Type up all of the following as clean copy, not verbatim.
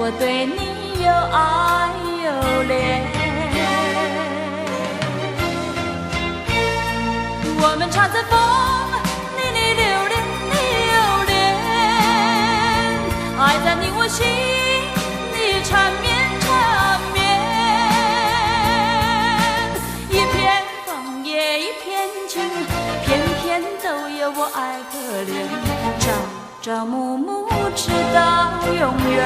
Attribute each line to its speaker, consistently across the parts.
Speaker 1: 我对你又爱又怜。我们常在风里流连，流连，爱在你我心里缠绵缠绵。一片枫叶一片情，片片都有我爱和怜，朝朝暮暮直到永远。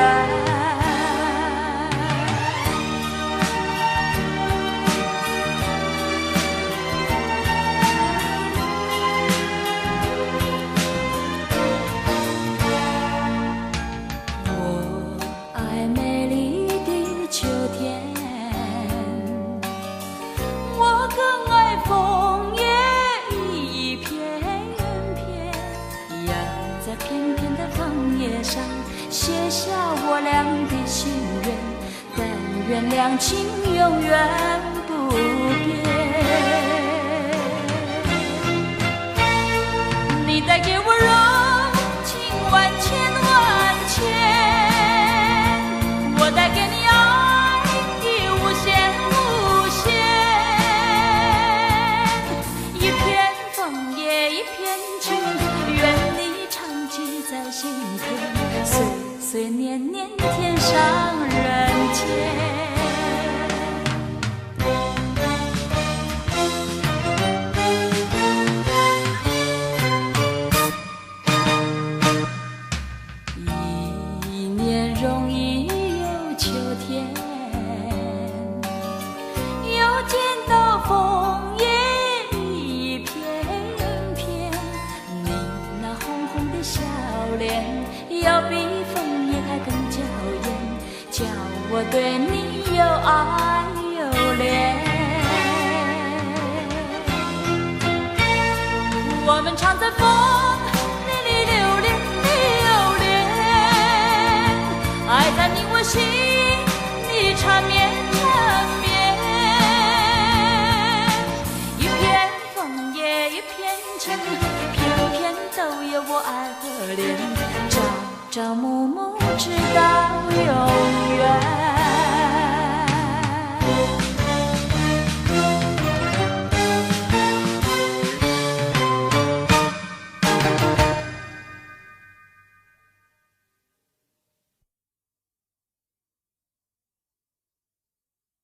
Speaker 1: 写下我俩的心愿，但愿两情永远不变。你带给我柔情万千万千，我带给你爱的无限无限。一片枫叶一片情，愿你常记在心田。岁岁年年，天上人间。一年容易又秋天，又见到枫叶一片片，你那红红的笑脸，要比枫叶还更娇艳，叫我对你又爱又怜。我们常在风里流连，流连，爱在你我心里缠绵缠绵。一片枫叶一片情，片片都有我爱和怜，朝朝暮暮直到永远。